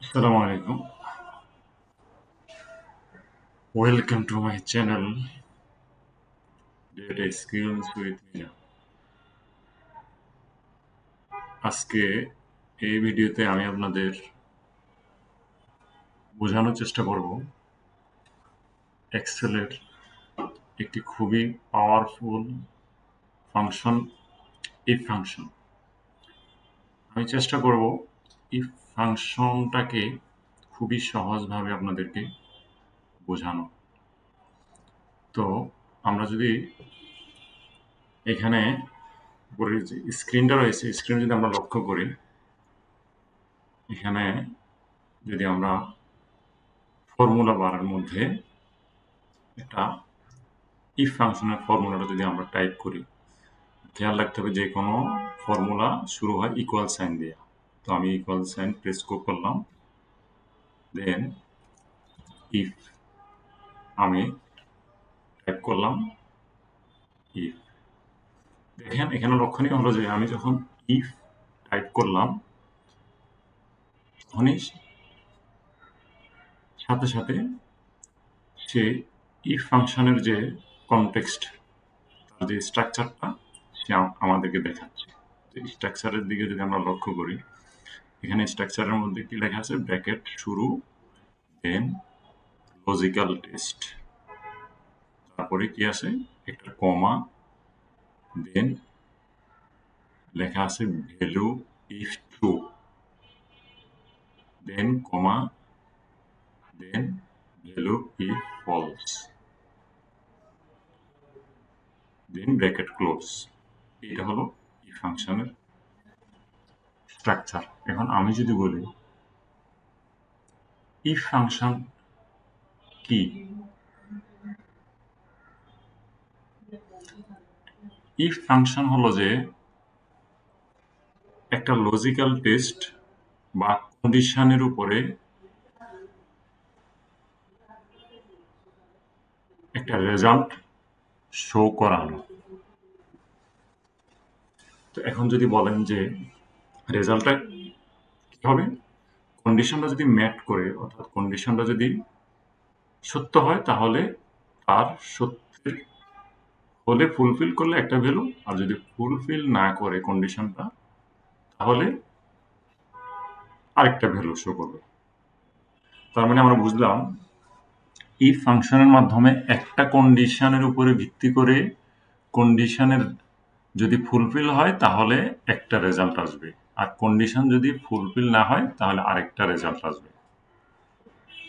Assalamu alaikum. Welcome to my channel Data Skills with Mira. আজকে এই ভিডিওতে আমি আপনাদের বোঝানোর চেষ্টা করব এক্সেলের একটি খুবই পাওয়ারফুল ফাংশন ইফ ফাংশন। আমি চেষ্টা করব ইফ ফাংশনটাকে খুবই সহজভাবে আপনাদেরকে বোঝানো। তো আমরা যদি এখানে উপরে যে স্ক্রিনটা রয়েছে স্ক্রিন যদি আমরা লক্ষ্য করি, এখানে যদি আমরা ফর্মুলা বারের মধ্যে একটা ইফ ফাংশনের ফর্মুলাটা যদি আমরা টাইপ করি, খেয়াল রাখতে হবে যে কোনো ফর্মুলা শুরু হয় ইকুয়াল সাইন দিয়ে। তো আমি ইকুয়াল সাইন প্রেস করলাম, দেন ইফ আমি টাইপ করলাম ইফ। দেখেন এখানে লক্ষণীয় হলো যে আমি যখন ইফ টাইপ করলাম তখনই সাথে সাথে সে ইফ ফাংশনের যে কনটেক্সট, তার যে স্ট্রাকচারটা সে আমাদেরকে দেখাচ্ছে। স্ট্রাকচারের দিকে যদি আমরা লক্ষ্য করি, এখানে স্ট্রাকচারের মধ্যে কি লেখা আছে, ব্র্যাকেট শুরু, দেন লজিক্যাল টেস্ট, তারপরে কি আছে একটা কমা, দেন লেখা আছে value if true, then comma, then value if false, then bracket close. এটা হলো এই ফাংশনের স্ট্রাকচার। এখন আমি যদি বলি ইফ ফাংশন কি, ইফ ফাংশন হলো যে একটা লজিক্যাল টেস্ট বা কন্ডিশনের উপরে একটা রেজাল্ট শো করানো। তো এখন যদি বলেন যে রেজাল্টটা কি হবে, কন্ডিশনটা যদি ম্যাট করে, অর্থাৎ কন্ডিশনটা যদি সত্য হয় তাহলে তার সত্যের হলে ফুলফিল করলে একটা ভ্যালু, আর যদি ফুলফিল না করে কন্ডিশনটা তাহলে আরেকটা ভ্যালু শো করবে। তার মানে আমরা বুঝলাম ইফ ফাংশনের মাধ্যমে একটা কন্ডিশনের উপরে ভিত্তি করে কন্ডিশনের যদি ফুলফিল হয় তাহলে একটা রেজাল্ট আসবে, আর কন্ডিশন যদি ফুলফিল না হয় তাহলে আরেকটা রেজাল্ট আসবে।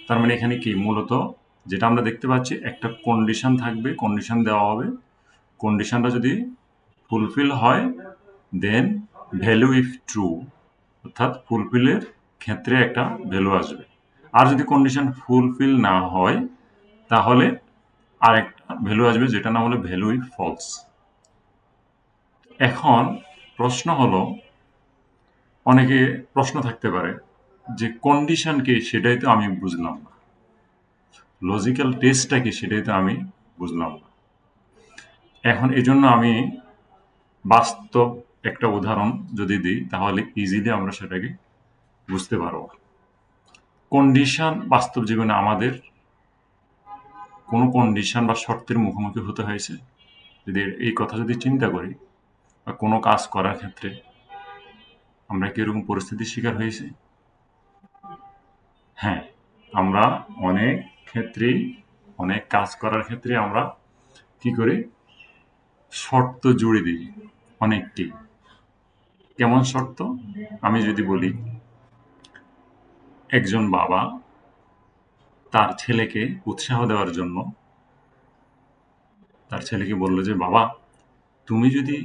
তার মানে এখানে কি মূলত যেটা আমরা দেখতে পাচ্ছি, একটা কন্ডিশন থাকবে, কন্ডিশন দেওয়া হবে, কন্ডিশনটা যদি ফুলফিল হয় দেন ভ্যালু ইফ ট্রু, অর্থাৎ ফুলফিলের ক্ষেত্রে একটা ভ্যালু আসবে, আর যদি কন্ডিশন ফুলফিল না হয় তাহলে আরেকটা ভ্যালু আসবে, যেটা নাম হলো ভ্যালু ইফ ফলস। এখন প্রশ্ন হলো, অনেকে প্রশ্ন থাকতে পারে যে কন্ডিশন কি সেটাই তো আমি বুঝলাম না, লজিক্যাল টেস্টটা কি সেটাই তো আমি বুঝলাম না। এখন এজন্য আমি বাস্তব একটা উদাহরণ যদি দিই তাহলে ইজিলি আমরা সেটাকে বুঝতে পারবো। কন্ডিশন বাস্তব জীবনে আমাদের কোনো কন্ডিশন বা শর্তের মুখোমুখি হতে হয়েছে, যদি এই কথা যদি চিন্তা করি, বা কোনো কাজ করার ক্ষেত্রে আমরা কি এরকম পরিস্থিতির শিকার হয়েছি? হ্যাঁ, আমরা অনেক ক্ষেত্রেই, অনেক কাজ করার ক্ষেত্রে আমরা কি করি, শর্ত জুড়ে দিই অনেকটি। কেমন শর্ত? আমি যদি বলি একজন বাবা তার ছেলেকে উৎসাহ দেওয়ার জন্য তার ছেলেকে বলল যে বাবা, তুমি যদি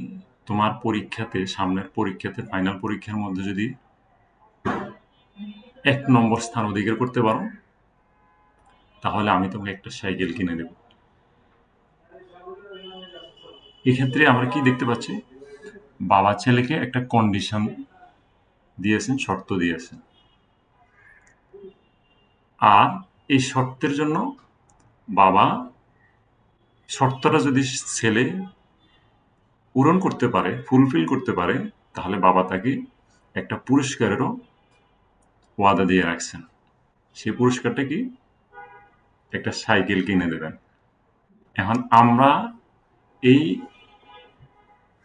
তোমার পরীক্ষাতে, সামনের পরীক্ষাতে, ফাইনাল পরীক্ষার মধ্যে যদি 1 নম্বর স্থান অধিকার করতে পারো তাহলে আমি তোমাকে একটা সাইকেল কিনে দেব। এক্ষেত্রে আমরা কি দেখতে পাচ্ছি, বাবা ছেলেকে একটা কন্ডিশন দিয়েছেন, শর্ত দিয়েছেন, আর এই শর্তের জন্য বাবা শর্তটা যদি ছেলে পূরণ করতে পারে, ফুলফিল করতে পারে, তাহলে বাবা তাকে একটা পুরস্কারেরও ওয়াদা দিয়ে রাখছেন। সেই পুরস্কারটা কি? একটা সাইকেল কিনে দেবেন। এখন আমরা এই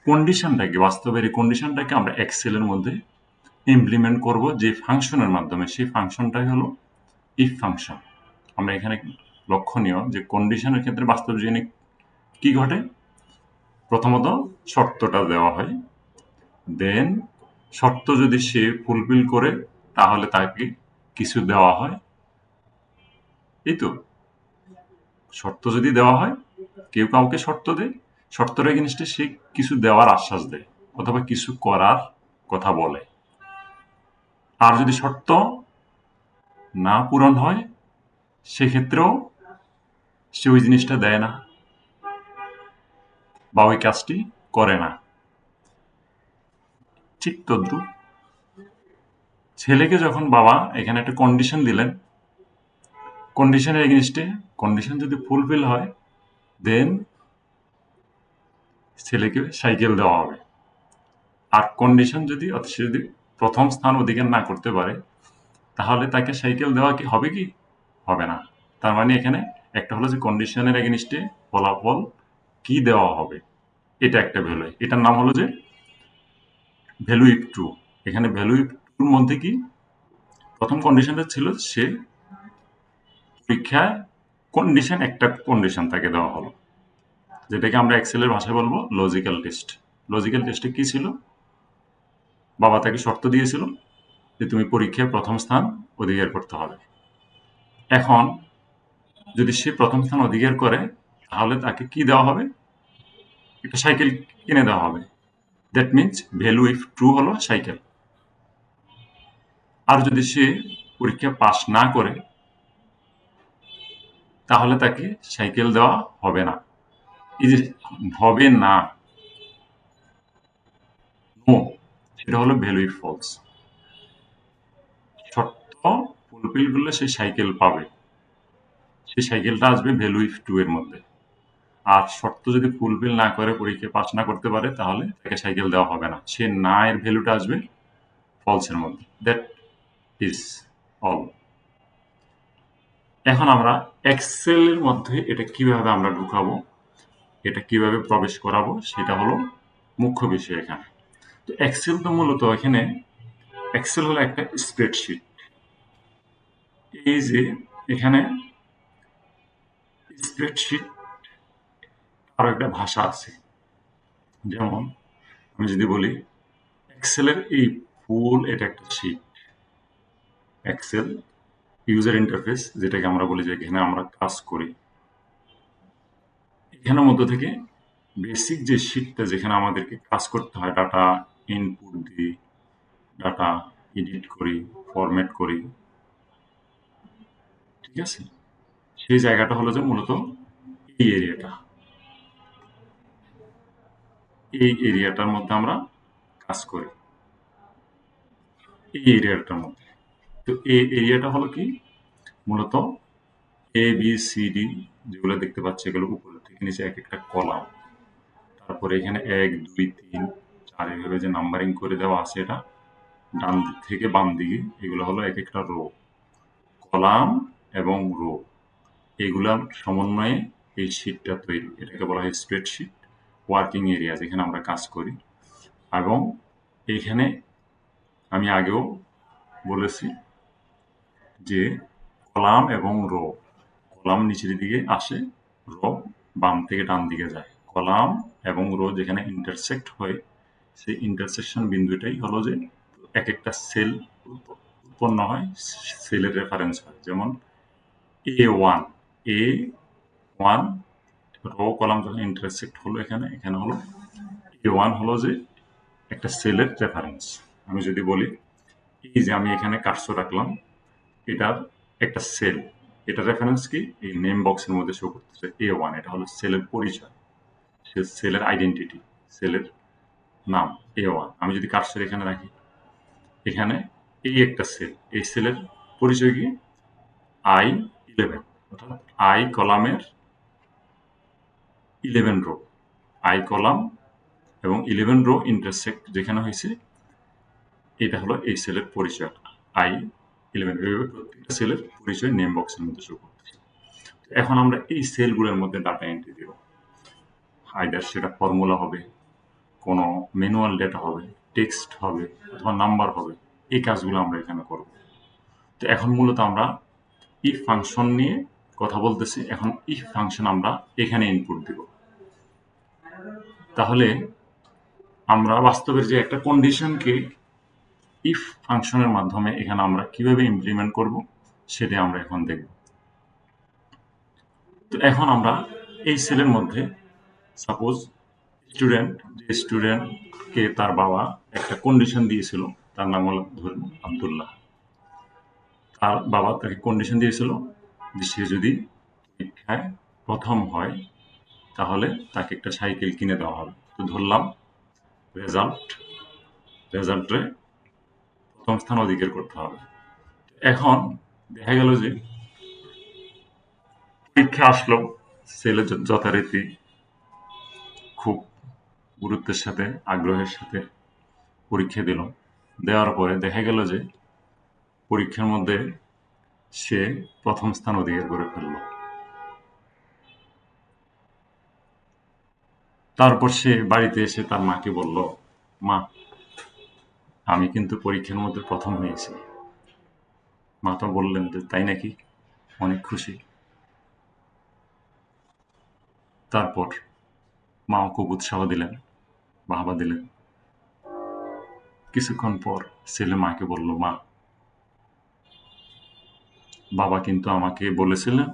কন্ডিশনটাকে, বাস্তবের এই কন্ডিশনটাকে আমরা এক্সেলের মধ্যে ইমপ্লিমেন্ট করব যে ফাংশনের মাধ্যমে। সেই ফাংশনটাই হলো ইফ ফাংশন। আমরা এখানে লক্ষণীয় যে কন্ডিশনের ক্ষেত্রে বাস্তব জীবনে কি ঘটে? প্রথমত শর্তটা দেওয়া হয়, দেন শর্ত যদি সে ফুলফিল করে তাহলে তাকে কিছু দেওয়া হয়। এই তো, শর্ত যদি দেওয়া হয়, কেউ কাউকে শর্ত দেয়, শর্তের এগেনস্টে সে কিছু দেওয়ার আশ্বাস দেয় অথবা কিছু করার কথা বলে। আর যদি শর্ত না পূরণ হয়, সেক্ষেত্রেও সে ওই জিনিসটা দেয় না বা ওই কাজটি করে না। ঠিক তদ্রুপ ছেলেকে যখন বাবা এখানে একটা কন্ডিশন দিলেন, কন্ডিশনের এগেনস্টে কন্ডিশন যদি ফুলফিল হয়, দেন ছেলেকে সাইকেল দেওয়া হবে। আর কন্ডিশন যদি, সে যদি প্রথম স্থান অধিকার না করতে পারে, তাহলে তাকে সাইকেল দেওয়া কি হবে? কি হবে না। তার মানে এখানে একটা হলো যে কন্ডিশনের এগেনস্টে ফলাফল কি দেওয়া হবে, এটা একটা ভ্যালু। এটার নাম হলো যে ভ্যালু ইফ ট্রু। এখানে ভ্যালু ইফ ট্রুর মধ্যে কি প্রথম কন্ডিশনটা ছিল, সে পরীক্ষায় কন্ডিশন, একটা কন্ডিশন তাকে দেওয়া হলো, যেটাকে আমরা এক্সেলের ভাষায় বলবো লজিক্যাল টেস্ট। লজিক্যাল টেস্টে কি ছিল? বাবা তাকে শর্ত দিয়েছিল যে তুমি পরীক্ষায় প্রথম স্থান অধিকার করতে হবে। এখন যদি সে প্রথম স্থান অধিকার করে, তাহলে তাকে কি দেওয়া হবে? একটা সাইকেল কিনে দেওয়া হবে। That means value if true হলো সাইকেল। আর যদি সে পরীক্ষা পাস না করে, তাহলে তাকে সাইকেল দেওয়া হবে না। এই যে হবে না, নো, সেটা হলো ভ্যালু ইফ ফলস। শর্ত ফুলফিল করলে সে সাইকেল পাবে, সেই সাইকেলটা আসবে ভ্যালু ইফ টু এর মধ্যে। আর শর্ত যদি ফুলফিল না করে, পরীক্ষা পাস না করতে পারে, তাহলে তাকে সাইকেল দেওয়া হবে না। সে না এর ভ্যালুটা আসবে ফলসের মধ্যে। That is all. এখন আমরা এক্সেলের মধ্যে এটা কিভাবে আমরা ঢুকাবো, এটা কিভাবে প্রবেশ করাবো, সেটা হলো মুখ্য বিষয় এখানে। তো এক্সেল তো মূলত এখানে, এক্সেল হলো একটা স্প্রেডশিট। এই যে এখানে স্প্রেডশিট আরো একটা ভাষা আছে। যেমন আমি যদি বলি এক্সেলের এই ফুল, এটা একটা শিট। এক্সেল ইউজার ইন্টারফেস, যেটাকে আমরা বলি যে এখানে আমরা কাজ করি, এখানের মধ্য থেকে বেসিক যে শিটটা, যেখানে আমাদেরকে কাজ করতে হয়, ডাটা ইনপুট দিই, ডাটা এডিট করি, ফরম্যাট করি, ঠিক আছে? সেই জায়গাটা হলো যে মূলত এই এরিয়াটা, এই এরিয়াটার মধ্যে আমরা কাজ করি, এই এরিয়াটার মধ্যে। তো এই এরিয়াটা হলো কি, মূলত এ বি সি ডি যেগুলো দেখতে পাচ্ছি, এগুলো উপরে থেকে নিচে এক একটা কলাম। তারপরে এখানে ১, ২, ৩, ৪ এভাবে যে নাম্বারিং করে দেওয়া আছে, এটা ডান দিক থেকে বাম দিকে, এগুলো হলো এক একটা রো, কলাম এবং রো। এগুলার সমন্বয়ে এই শিটটা তৈরি। এটাকে বলা হয় স্প্রেডশিট ওয়ার্কিং এরিয়া, যেখানে আমরা কাজ করি। এবং এইখানে আমি আগেও বলেছি যে কলাম এবং রো, কলাম নিচের দিকে আসে, রো বাম থেকে ডান দিকে যায়। কলাম এবং রো যেখানে ইন্টারসেক্ট হয়, সেই ইন্টারসেকশন বিন্দুটাই হলো যে এক একটা সেল উৎপন্ন হয়, সেলের রেফারেন্স হয়। যেমন A1, A1 রো কলাম যখন ইন্টারসেক্ট হলো, এখানে এখানে হলো A1 হলো যে একটা সেলের রেফারেন্স। আমি যদি বলি এই যে আমি এখানে কার্সর রাখলাম, এটার একটা সেল, এটা রেফারেন্স কি, এই নেম বক্সের মধ্যে শো করতেছে A1, এটা হলো সেলের পরিচয়, সেলের আইডেন্টিটি, সেলের নাম A1। আমি যদি কার্সর এখানে রাখি, এখানে এই একটা সেল, এই সেলের পরিচয় কি, I11, অর্থাৎ আই কলামের 11 রো, আই কলাম এবং 11 রো ইন্টারসেক্ট যেখানে হয়েছে, এটা হলো এই সেলের পরিচয় I11। 11 এইভাবে প্রত্যেকটা সেলের পরিচয় নেম বক্সের মধ্যে শো করতেছে। এখন আমরা এই সেলগুলোর মধ্যে ডাটা এন্ট্রি দেব, আইদার সেটা ফর্মুলা হবে, কোনো ম্যানুয়াল ডেটা হবে, টেক্সট হবে অথবা নাম্বার হবে। এই কাজগুলো আমরা এখানে করব। তো এখন মূলত আমরা ইফ ফাংশন নিয়ে কথা বলতেছি। এখন ইফ ফাংশন আমরা এখানে ইনপুট দিব। তাহলে আমরা বাস্তবের যে একটা কন্ডিশনকে ইফ ফাংশনের মাধ্যমে এখানে আমরা কিভাবে ইমপ্লিমেন্ট করব সেটা আমরা এখন দেখব। তো এখন আমরা এই সেলের মধ্যে সাপোজ যে স্টুডেন্টকে তার বাবা একটা কন্ডিশন দিয়েছিল, তার নাম হলো ধরুন আব্দুল্লাহ। তার বাবা তাকে কন্ডিশন দিয়েছিল যে সে যদি পরীক্ষায় প্রথম হয় তাহলে তাকে একটা সাইকেল কিনে দেওয়া হবে। তো ধরলাম রেজাল্টে প্রথম স্থান অধিকার করতে হবে। এখন দেখা গেল যে পরীক্ষা আসলো, ছেলে যথারীতি খুব গুরুত্বের সাথে আগ্রহের সাথে পরীক্ষা দিল। দেওয়ার পরে দেখা গেল যে পরীক্ষার মধ্যে সে প্রথম স্থান অধিকার করে ফেলল। তারপর সে বাড়িতে এসে তার মাকে বলল, মা আমি কিন্তু পরীক্ষার মধ্যে প্রথম হয়েছি। মা তো বললেন যে তাই নাকি, অনেক খুশি। তারপর মা খুব উৎসাহ দিলেন, বাহবা দিলেন। কিছুক্ষণ পর ছেলে মাকে বলল, মা বাবা কিন্তু আমাকে বলেছিলেন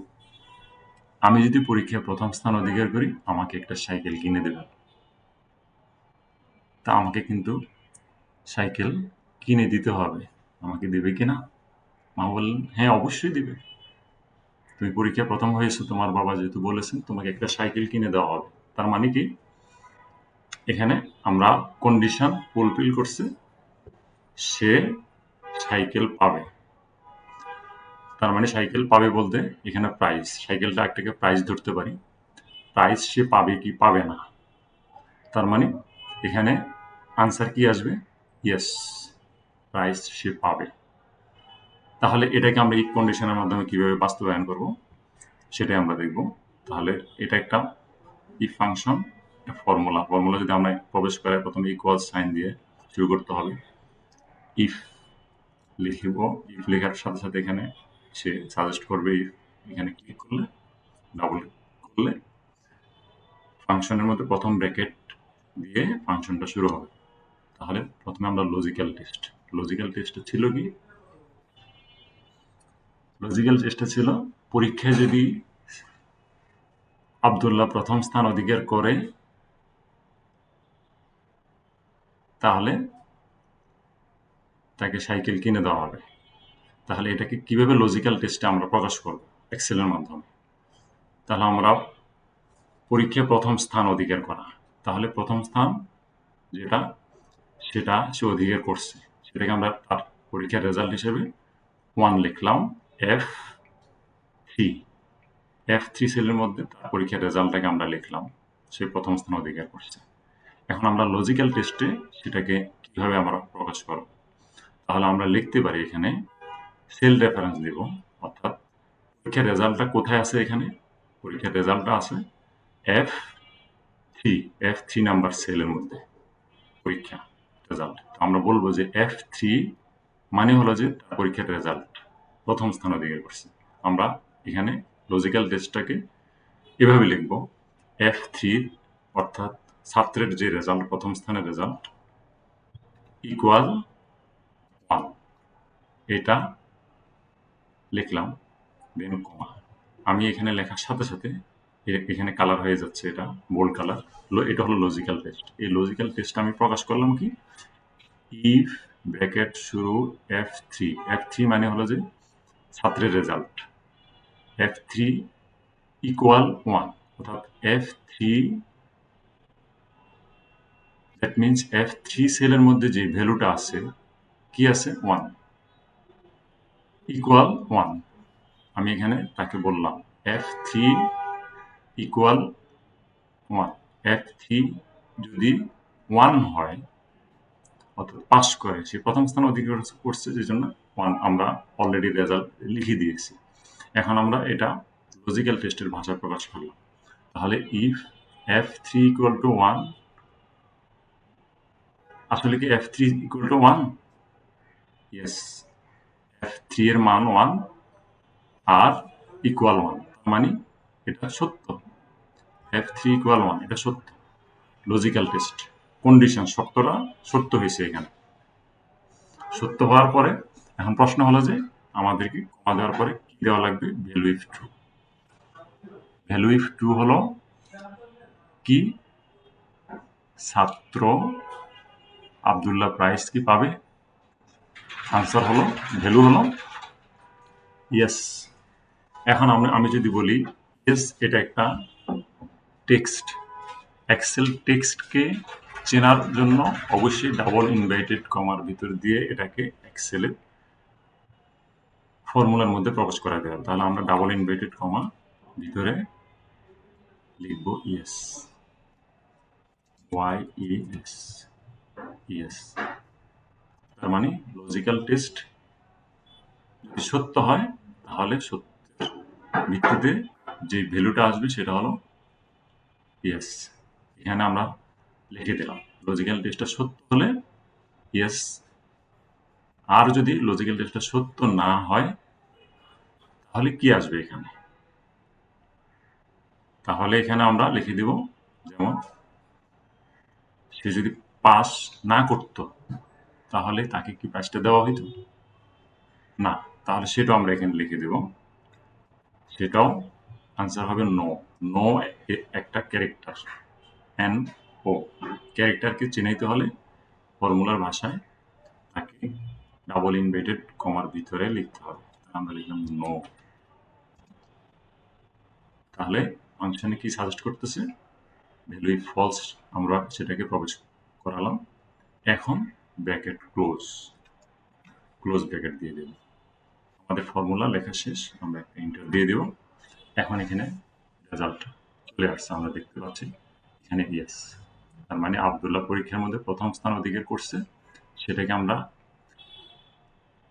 আমি যদি পরীক্ষায় প্রথম স্থান অধিকার করি আমাকে একটা সাইকেল কিনে দেবেন। তা আমাকে কিন্তু সাইকেল কিনে দিতে হবে, আমাকে দেবে কিনা? মা বললেন, হ্যাঁ অবশ্যই দিবে। তুমি পরীক্ষায় প্রথম হয়েছো, তোমার বাবা যেহেতু বলেছেন তোমাকে একটা সাইকেল কিনে দেওয়া হবে। তার মানে কি, এখানে আমরা কন্ডিশন ফুলফিল করছে, সে সাইকেল পাবে। তার মানে সাইকেল পাবে বলতে এখানে প্রাইস, সাইকেলটা একটাকে প্রাইস ধরতে পারি। প্রাইস সে পাবে কি পাবে না, তার মানে এখানে আনসার কি আসবে, ইয়েস, প্রাইস সে পাবে। তাহলে এটাকে আমরা ইফ কন্ডিশনের মাধ্যমে কিভাবে বাস্তবায়ন করব সেটাই আমরা দেখব। তাহলে এটা একটা ইফ ফাংশন, ফর্মুলা যদি আমরা প্রবেশ করাই প্রথমে ইকুয়াল সাইন দিয়ে শুরু করতে হবে। ইফ লিখব, ইফ লেখার সাথে সাথে এখানে সে সাজেস্ট করবে ইফ, এখানে ক্লিক করলে ডাবল করলে ফাংশনের মধ্যে প্রথম ব্র্যাকেট দিয়ে ফাংশনটা শুরু হবে। তাহলে প্রথমে আমরা লজিক্যাল টেস্টে ছিল কি, লজিক্যাল টেস্টে ছিল পরীক্ষায় যদি আব্দুল্লাহ প্রথম স্থান অধিকার করে তাহলে তাকে সাইকেল কিনে দেওয়া হবে। তাহলে এটাকে কিভাবে লজিক্যাল টেস্টে আমরা প্রকাশ করব, এক্সেলের মাধ্যমে। তাহলে আমরা পরীক্ষায় প্রথম স্থান অধিকার করা, তাহলে প্রথম স্থান যেটা সেটা সে অধিকার করছে, সেটাকে আমরা তার পরীক্ষার রেজাল্ট হিসেবে 1 লিখলাম। F3 সেলের মধ্যে তার পরীক্ষার রেজাল্টটাকে আমরা লিখলাম, সে প্রথম স্থান অধিকার করছে। এখন আমরা লজিক্যাল টেস্টে সেটাকে কিভাবে আমরা প্রকাশ করব, তাহলে আমরা লিখতে পারি এখানে সেল রেফারেন্স দিব, অর্থাৎ পরীক্ষার রেজাল্টটা কোথায় আছে, এখানে পরীক্ষার রেজাল্টটা আছে F3 নাম্বার সেলের মধ্যে পরীক্ষা রেজাল্ট। আমরা বলবো যে F3 মানে হলো যে পরীক্ষার রেজাল্ট প্রথম স্থান অধিকার করছে। আমরা এখানে লজিক্যাল টেস্টটাকে এভাবে লিখব, F3 অর্থাৎ ছাত্রের যে রেজাল্ট প্রথম স্থানের রেজাল্ট ইকুয়াল 1, এটা লিখলাম, দেন কমা। আমি এখানে লেখার সাথে সাথে এখানে কালার হয়ে যাচ্ছে, এটা বোল্ড কালার। এটা হলো লজিক্যাল টেস্ট। এই লজিক্যাল টেস্ট আমি প্রকাশ করলাম কি, ইফ ব্র্যাকেট শুরু F3 মানে হলো যে ছাত্রের রেজাল্ট F3 ইকুয়াল 1, অর্থাৎ F3 দ্যাট মিনস F3 সেলের মধ্যে যে ভ্যালুটা আছে কি আছে, 1 ইকুয়াল 1। আমি এখানে তাকে বললাম F3 ইকুয়াল 1, F3 যদি 1 হয় অর্থাৎ পাস করে, সে প্রথম স্থান অধিকার করছে, যে জন্য 1 আমরা অলরেডি রেজাল্ট লিখে দিয়েছি। এখন আমরা এটা লজিক্যাল টেস্টের ভাষায় প্রকাশ করলাম। তাহলে ইফ f3 ইকুয়াল টু 1, আসলে কি f3 equal to 1? Yes, f3 এর মান 1 আর ইকুয়াল 1, মানে এটা সত্য। f3 ইকুয়াল 1 এটা সত্য। লজিক্যাল টেস্ট কন্ডিশন শর্তটা সত্য হয়েছে এখানে। সত্য হওয়ার পরে এখন প্রশ্ন হলো যে আমাদেরকে কমা দেওয়ার পরে কি দেওয়া লাগবে? Value if true. Value if true হলো কি? ছাত্র আব্দুল্লাহ প্রাইজ কি পাবে? আনসার হলো, ভ্যালু হলো ইয়েস। এখন আমি যদি বলি ইয়েস, এটা একটা টেক্সট। এক্সেল টেক্সটকে চেনার জন্য অবশ্যই ডাবল ইনভার্টেড কমার ভিতর দিয়ে এটাকে এক্সেলের ফর্মুলার মধ্যে প্রবেশ করা দেওয়া। তাহলে আমরা ডাবল ইনভার্টেড কমা ভিতরে লিখব ইয়েস, YES, ইয়েস। তার মানে লজিক্যাল টেস্ট যদি সত্য হয় তাহলে সত্যের ভিত্তিতে যে ভ্যালুটা আসবে সেটা হলো ইয়েস। এখানে আমরা লিখে দিলাম লজিক্যাল টেস্টটা সত্য হলে ইয়েস, আর যদি লজিক্যাল টেস্টটা সত্য না হয় তাহলে কি আসবে এখানে? তাহলে এখানে আমরা লিখে দেব, যেমন সে যদি পাস না করতো তাহলে তাকে কি প্রাইজটা দেওয়া হইতো? না। তাহলে সেটাও আমরা এখানে লিখে দেব, সেটাও আনসার হবে নো। নো একটা ক্যারেক্টার, NO ক্যারেক্টারকে চিনাইতে হলে ফর্মুলার ভাষায় তাকে ডাবল ইনভার্টেড কমার ভিতরে লিখতে হবে। আমরা লিখলাম নো। তাহলে ফাংশনে কি সাজেস্ট করতেছে? ভ্যালু ইফ ফলস, আমরা সেটাকে প্রবেশ করালাম। এখন ব্র্যাকেট ক্লোজ, ক্লোজ ব্র্যাকেট দিয়ে দেব। আমাদের ফর্মুলা লেখা শেষ, আমরা একটা এন্টার দিয়ে দেব। এখন এখানে রেজাল্ট চলে আসছে, আমরা দেখতে পাচ্ছি এখানে ইয়েস। তার মানে আব্দুল্লাহ পরীক্ষার মধ্যে প্রথম স্থান অধিকার করছে। সেটাকে আমরা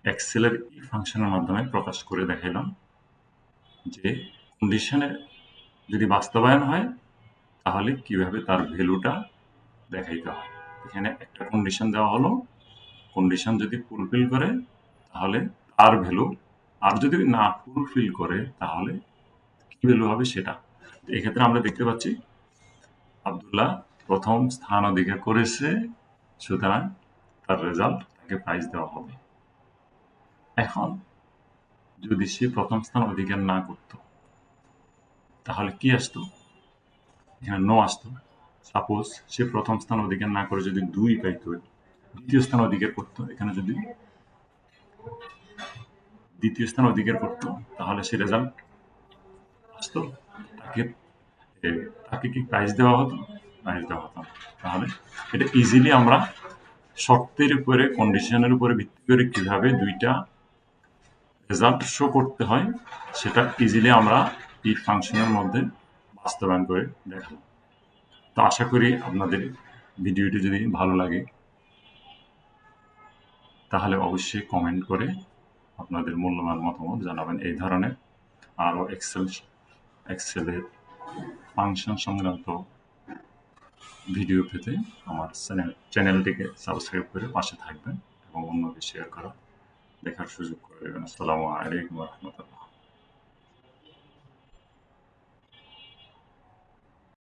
এক্সেলের ই ফাংশনের মাধ্যমে প্রকাশ করে দেখাইলাম যে কন্ডিশনে যদি বাস্তবায়ন হয় তাহলে কিভাবে তার ভ্যালুটা দেখাইতে হয়। এখানে একটা কন্ডিশন দেওয়া হলো, কন্ডিশন যদি ফুলফিল করে তাহলে তার ভ্যালু, আর যদি না ফুলফিল করে তাহলে কি ভ্যালু হবে সেটা। এক্ষেত্রে আমরা দেখতে পাচ্ছি আব্দুল্লাহ প্রথম স্থান অধিকার করেছে, সুতরাং তার রেজাল্ট তাকে প্রাইজ দেওয়া হবে। এখন যদি সে প্রথম স্থান অধিকার না করত তাহলে কি আসতো? এখানে নো আসতো। সাপোজ সে প্রথম স্থান অধিকার না করে যদি 2 পাইতো, দ্বিতীয় স্থান অধিকার করতো, এখানে যদি দ্বিতীয় স্থান অধিকার করতো তাহলে সে রেজাল্ট আসতো, তাকে তাকে কি প্রাইজ দেওয়া হতো? প্রাইজ দেওয়া হতো। তাহলে এটা ইজিলি আমরা শর্তের উপরে, কন্ডিশনের উপরে ভিত্তি করে কিভাবে দুইটা রেজাল্ট শো করতে হয় সেটা ইজিলি আমরা এই ফাংশনের মধ্যে বাস্তবায়ন করে দেখাবো। তো আশা করি আপনাদের ভিডিওটি যদি ভালো লাগে তাহলে অবশ্যই কমেন্ট করে আপনাদের মূল্যবান মতামত জানাবেন। এই ধরনের আরও এক্সেলের ফাংশন সংক্রান্ত ভিডিও পেতে আমার চ্যানেলটিকে সাবস্ক্রাইব করে পাশে থাকবেন এবং অন্যকে শেয়ার করা দেখার সুযোগ করে দেবেন। আসসালামু আলাইকুম ওয়া রাহমাতুল্লাহ।